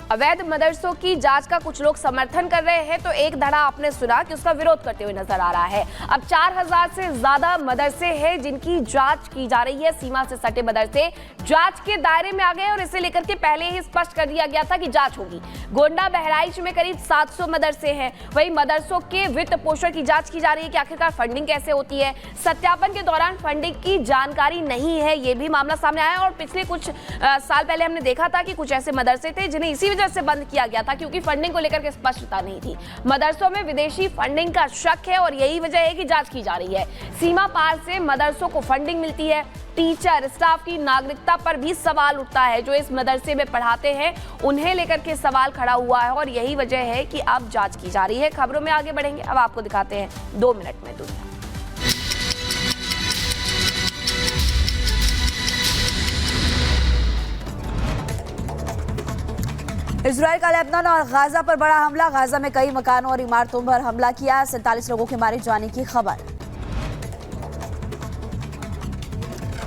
अवैध मदरसों की जांच का कुछ लोग समर्थन कर रहे हैं तो एक धड़ा आपने सुना कि उसका विरोध करते हुए नजर आ रहा है। अब 4000 से ज्यादा मदरसे हैं जिनकी जांच की जा रही है। सीमा से सटे मदरसे जांच के दायरे में आ गए और इसे लेकर के पहले ही स्पष्ट कर दिया गया था कि जांच होगी। गोंडा बहराइच में करीब 700 मदरसे हैं। वहीं मदरसों के वित्त पोषण की जांच की जा रही है कि आखिरकार फंडिंग कैसे होती है। सत्यापन के दौरान फंडिंग की जानकारी नहीं है, ये भी मामला सामने आया। और पिछले कुछ साल पहले हमने देखा था कि कुछ ऐसे मदरसे थे जिन्हें इसी वजह से बंद किया गया था क्योंकि फंडिंग को लेकर के स्पष्टता नहीं थी। मदरसों में विदेशी फंडिंग का शक है और यही वजह है कि जांच की जा रही है। सीमा पार से मदरसों को फंडिंग मिलती है। टीचर स्टाफ की नागरिकता पर भी सवाल उठता है। जो इस मदरसे में पढ़ाते हैं उन्हें लेकर के सवाल खड़ा हुआ है और यही वजह है कि अब जांच की जा रही है। खबरों में आगे बढ़ेंगे, अब आपको दिखाते हैं 2 मिनट में दुनिया। इजराइल का लेबनान और गाजा पर बड़ा हमला। गाजा में कई मकानों और इमारतों पर हमला किया। 47 लोगों के मारे जाने की खबर।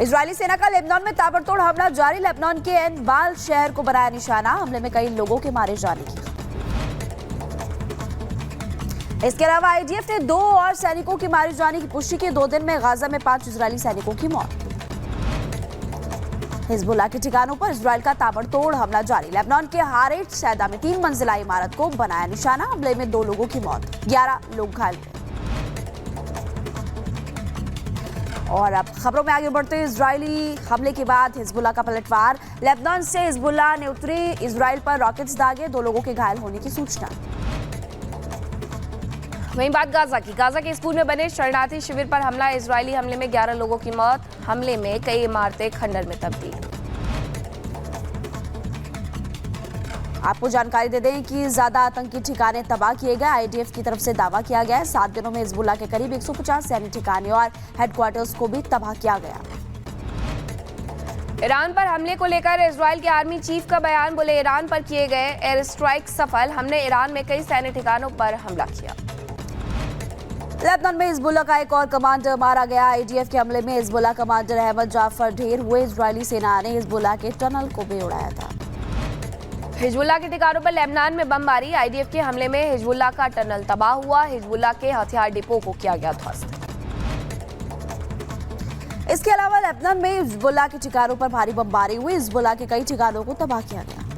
इजरायली सेना का लेबनान में ताबड़तोड़ हमला जारी। लेबनान के एनबाल शहर को बनाया निशाना। हमले में कई लोगों के मारे जाने की खबर। इसके अलावा आईडीएफ ने 2 और सैनिकों के मारे जाने की पुष्टि की। 2 दिन में गाजा में 5 इजरायली सैनिकों की मौत। हिजबुल्लाह के ठिकानों पर इजराइल का ताबड़तोड़ हमला जारी। लेबनान के हारेट सैदा में 3 मंजिला इमारत को बनाया निशाना। हमले में 2 लोगों की मौत, 11 लोग घायल हुए। और अब खबरों में आगे बढ़ते हैं। इजरायली हमले के बाद हिजबुल्लाह का पलटवार। लेबनान से हिजबुल्लाह ने उत्तरी इजराइल पर रॉकेट्स दागे। 2 लोगों के घायल होने की सूचना। वहीं बात गाजा की। गाजा के स्कूल में बने शरणार्थी शिविर पर हमला। इजरायली हमले में 11 लोगों की मौत। हमले में कई इमारतें खंडर में तब्दील। आपको जानकारी दे दें कि ज्यादा आतंकी ठिकाने तबाह किए गए। आईडीएफ की तरफ से दावा किया गया है 7 दिनों में हिजबुल्लाह के करीब 150 सैन्य ठिकाने और हेडक्वार्टर्स को भी तबाह किया गया। ईरान पर हमले को लेकर इजराइल के आर्मी चीफ का बयान। बोले, ईरान पर किए गए एयर स्ट्राइक सफल। हमने ईरान में कई सैन्य ठिकानों पर हमला किया। लेबनान में हिजबुल्लाह का एक और कमांडर मारा गया। आईडीएफ के हमले में हिजबुल्लाह कमांडर अहमद जाफर ढेर हुए। इजरायली सेना ने हिजबुल्लाह के टनल को भी उड़ाया था। हिजबुल्लाह के ठिकानों पर लेबनान में बमबारी। आईडीएफ के हमले में हिजबुल्लाह का टनल तबाह हुआ। हिजबुल्लाह के हथियार डिपो को किया गया ध्वस्त। इसके अलावा लेबनान में हिजबुल्लाह के ठिकानों पर भारी बमबारी हुई। हिजबुल्लाह के कई ठिकानों को तबाह किया गया।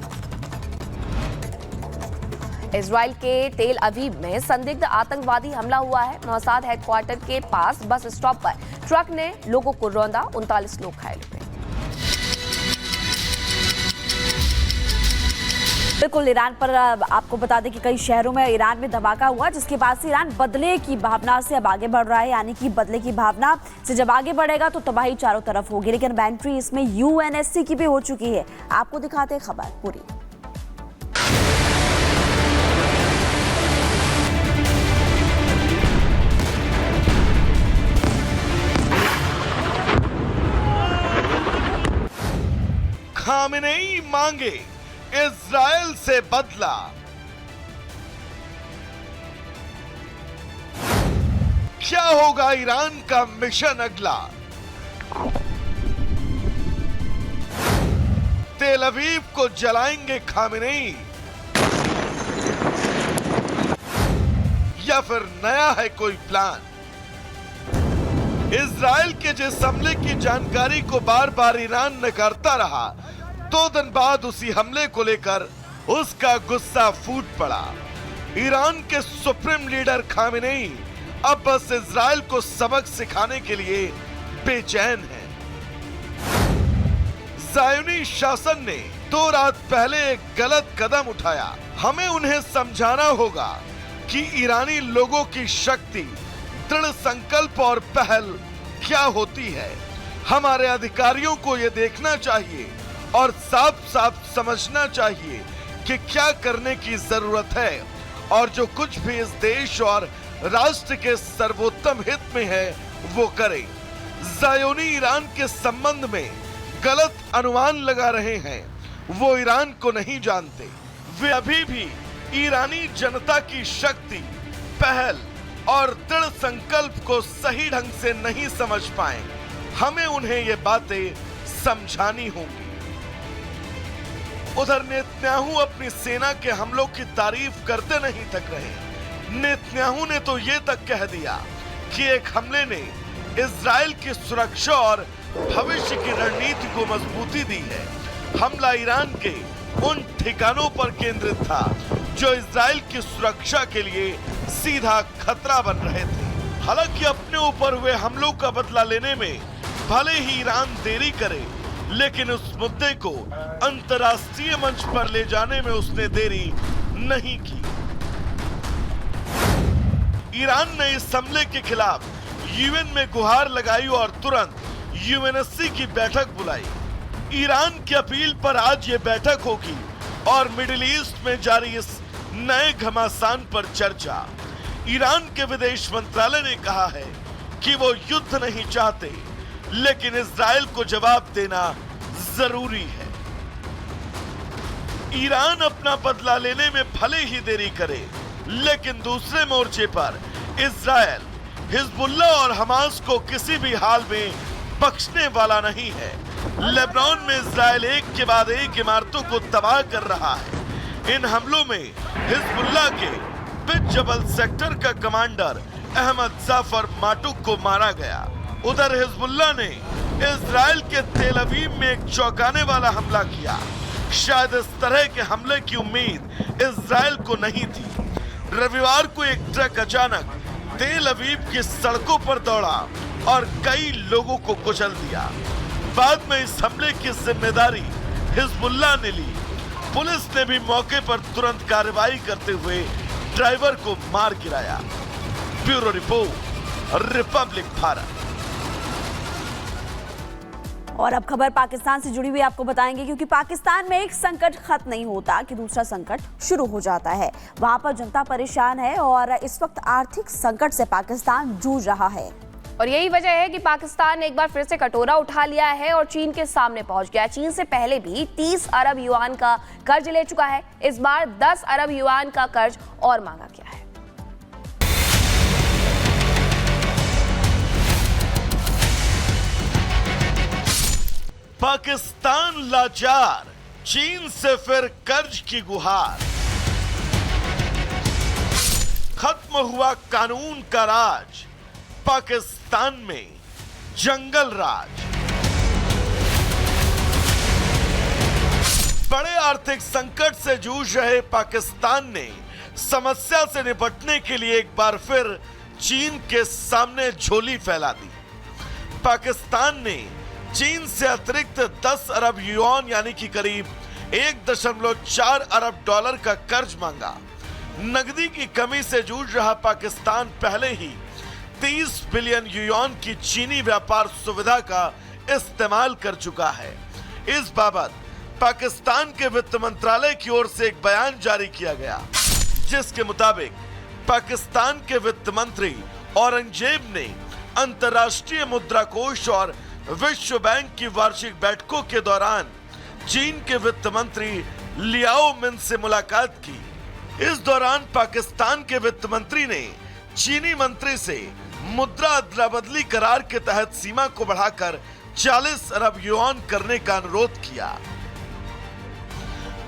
इजराइल के तेल अवीव में संदिग्ध आतंकवादी हमला हुआ है। मोसाद हेडक्वार्टर के पास बस स्टॉप पर ट्रक ने लोगों को रौंदा। 39 लोग घायल हुए। बिल्कुल, ईरान पर आपको बता दें कि कई शहरों में ईरान में धमाका हुआ जिसके बाद से ईरान बदले की भावना से अब आगे बढ़ रहा है। यानी कि बदले की भावना से जब आगे बढ़ेगा तो तबाही चारों तरफ होगी। लेकिन एंट्री इसमें यूएनएससी की भी हो चुकी है। आपको दिखाते हैं खबर पूरी। खामेनेई मांगे इजराइल से बदला। क्या होगा ईरान का मिशन अगला? तेल अवीव को जलाएंगे खामेनेई या फिर नया है कोई प्लान? इजराइल के जिस हमले की जानकारी को बार बार ईरान नकारता रहा, 2 दिन बाद उसी हमले को लेकर उसका गुस्सा फूट पड़ा। ईरान के सुप्रीम लीडर खामेनेई अब बस इजराइल को सबक सिखाने के लिए बेचैन है। ज़ायोनी शासन ने 2 रात पहले एक गलत कदम उठाया। हमें उन्हें समझाना होगा कि ईरानी लोगों की शक्ति, दृढ़ संकल्प और पहल क्या होती है। हमारे अधिकारियों को यह देखना चाहिए और साफ साफ समझना चाहिए कि क्या करने की जरूरत है और जो कुछ भी इस देश और राष्ट्र के सर्वोत्तम हित में है वो करें। ज़ायोनी ईरान के संबंध में गलत अनुमान लगा रहे हैं। वो ईरान को नहीं जानते। वे अभी भी ईरानी जनता की शक्ति, पहल और दृढ़ संकल्प को सही ढंग से नहीं समझ पाए। हमें उन्हें ये बातें समझानी होंगी। उधर नेतन्याहू अपनी सेना के हमलों की तारीफ करते नहीं थक रहे। नेतन्याहू ने तो ये तक कह दिया कि एक हमले ने इजराइल की सुरक्षा और भविष्य की रणनीति को मजबूती दी है। हमला ईरान के उन ठिकानों पर केंद्रित था जो इजराइल की सुरक्षा के लिए सीधा खतरा बन रहे थे। हालांकि अपने ऊपर हुए हमलों का बदला लेने में भले ही ईरान देरी करे, लेकिन उस मुद्दे को अंतर्राष्ट्रीय मंच पर ले जाने में उसने देरी नहीं की। ईरान ने इस हमले के खिलाफ यूएन में गुहार लगाई और तुरंत यूएनएससी की बैठक बुलाई। ईरान की अपील पर आज ये बैठक होगी और मिडिल ईस्ट में जारी इस नए घमासान पर चर्चा। ईरान के विदेश मंत्रालय ने कहा है कि वो युद्ध नहीं चाहते, लेकिन इजराइल को जवाब देना जरूरी है। ईरान अपना बदला लेने में भले ही देरी करे, लेकिन दूसरे मोर्चे पर इजराइल हिजबुल्लाह और हमास को किसी भी हाल में बख्शने वाला नहीं है। लेबनान में इजराइल एक के बाद एक इमारतों को तबाह कर रहा है। इन हमलों में हिजबुल्लाह के बिट जबल सेक्टर का कमांडर अहमद जाफर माटुक को मारा गया। उधर हिजबुल्लाह ने इजराइल के तेल अवीव में एक चौंकाने वाला हमला किया। शायद इस तरह के हमले की उम्मीद इजराइल को नहीं थी। रविवार को एक ट्रक अचानक तेल अवीव की सड़कों पर दौड़ा और कई लोगों को कुचल दिया। बाद में इस हमले की जिम्मेदारी हिजबुल्लाह ने ली। पुलिस ने भी मौके पर तुरंत कार्रवाई करते हुए ड्राइवर को मार गिराया। Bureau report, Republic Bharat. और अब खबर पाकिस्तान से जुड़ी हुई आपको बताएंगे, क्योंकि पाकिस्तान में एक संकट खत्म नहीं होता कि दूसरा संकट शुरू हो जाता है। वहां पर जनता परेशान है और इस वक्त आर्थिक संकट से पाकिस्तान जूझ रहा है। और यही वजह है कि पाकिस्तान ने एक बार फिर से कटोरा उठा लिया है और चीन के सामने पहुंच गया। चीन से पहले भी 30 अरब युआन का कर्ज ले चुका है। इस बार 10 अरब युआन का कर्ज और मांगा गया है। पाकिस्तान लाचार, चीन से फिर कर्ज की गुहार। खत्म हुआ कानून का राज, पाकिस्तान में जंगल राज। बड़े आर्थिक संकट से जूझ रहे पाकिस्तान ने समस्या से निपटने के लिए एक बार फिर चीन के सामने झोली फैला दी। पाकिस्तान ने चीन से अतिरिक्त 10 अरब युआन यानी कि करीब 1.4 अरब डॉलर का कर्ज मांगा। नकदी की कमी से जूझ रहा पाकिस्तान पहले ही 30 बिलियन युआन की चीनी व्यापार सुविधा का इस्तेमाल कर चुका है। इस बाबत पाकिस्तान के वित्त मंत्रालय की ओर से एक बयान जारी किया गया, जिसके मुताबिक पाकिस्तान के वित्त मंत्री औरंगजेब ने अंतर्राष्ट्रीय मुद्रा कोष और विश्व बैंक की वार्षिक बैठकों के दौरान चीन के वित्त मंत्री लियाओ मिन से मुलाकात की। इस दौरान पाकिस्तान के वित्त मंत्री ने चीनी मंत्री से मुद्रा अदला बदली करार के तहत सीमा को बढ़ाकर 40 अरब युआन करने का अनुरोध किया।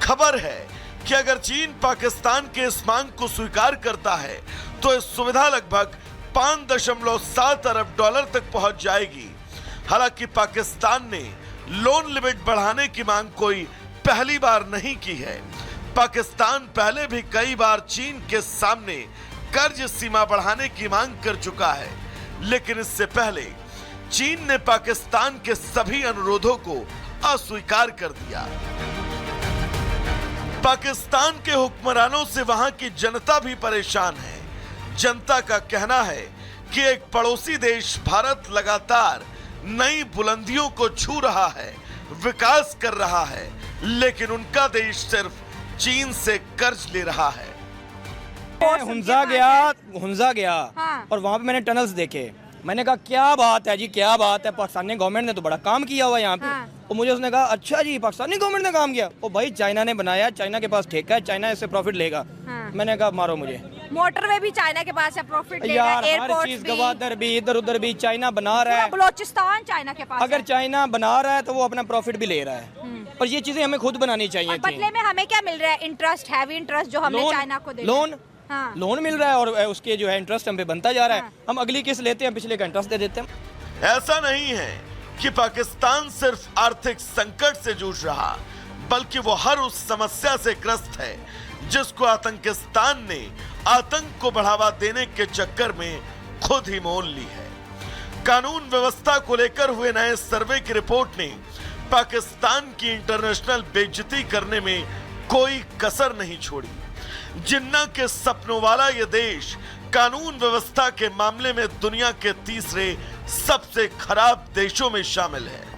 खबर है कि अगर चीन पाकिस्तान के इस मांग को स्वीकार करता है तो इस सुविधा लगभग 5.7 अरब डॉलर तक पहुंच जाएगी। हालांकि पाकिस्तान ने लोन लिमिट बढ़ाने की मांग कोई पहली बार नहीं की है। पाकिस्तान पहले भी कई बार चीन के सामने कर्ज सीमा बढ़ाने की मांग कर चुका है, लेकिन इससे पहले चीन ने पाकिस्तान के सभी अनुरोधों को अस्वीकार कर दिया। पाकिस्तान के हुक्मरानों से वहां की जनता भी परेशान है। जनता का कहना है कि एक पड़ोसी देश भारत लगातार नई बुलंदियों को छू रहा है, विकास कर रहा है, लेकिन उनका देश सिर्फ चीन से कर्ज ले रहा है। हुंजा गया हाँ। और वहाँ पे मैंने टनल्स देखे। मैंने कहा क्या बात है जी, क्या बात है, पाकिस्तानी गवर्नमेंट ने तो बड़ा काम किया हुआ यहाँ पे। हाँ। तो मुझे उसने कहा अच्छा जी पाकिस्तानी गवर्नमेंट ने काम किया। ओ भाई चाइना ने बनाया, चाइना के पास ठेका है, चाइना इससे प्रॉफिट लेगा। हाँ। मैंने कहा मारो मुझे। मोटरवे भी चाइना के पास है, प्रॉफिट ले रहा यार है, हर एयरपोर्ट चीज भी, गवादर भी इधर उधर भी चाइना बना रहा पूरा है। बलोचिस्तान चाइना के पास अगर है। चाइना बना रहा है तो वो अपना प्रॉफिट भी ले रहा है, पर ये चीजें हमें खुद बनानी और चाहिए बदले में हमें क्या मिल रहा है? इंटरेस्ट, हैवी इंटरेस्ट जो हमने चाइना को दिया। लोन हाँ। लोन मिल रहा है और उसके जो है इंटरेस्ट हम पे बनता जा रहा है। हम अगली किस्त लेते हैं, पिछले का इंटरेस्ट दे देते हैं। ऐसा नहीं है कि पाकिस्तान सिर्फ आर्थिक संकट से जूझ रहा, बल्कि वो हर उस समस्या से ग्रस्त है जिसको आतंकिस्तान ने आतंक को बढ़ावा देने के चक्कर में खुद ही मोल ली है। कानून व्यवस्था को लेकर हुए नए सर्वे की रिपोर्ट ने पाकिस्तान की इंटरनेशनल बेइज्जती करने में कोई कसर नहीं छोड़ी। जिन्ना के सपनों वाला ये देश कानून व्यवस्था के मामले में दुनिया के तीसरे सबसे खराब देशों में शामिल है।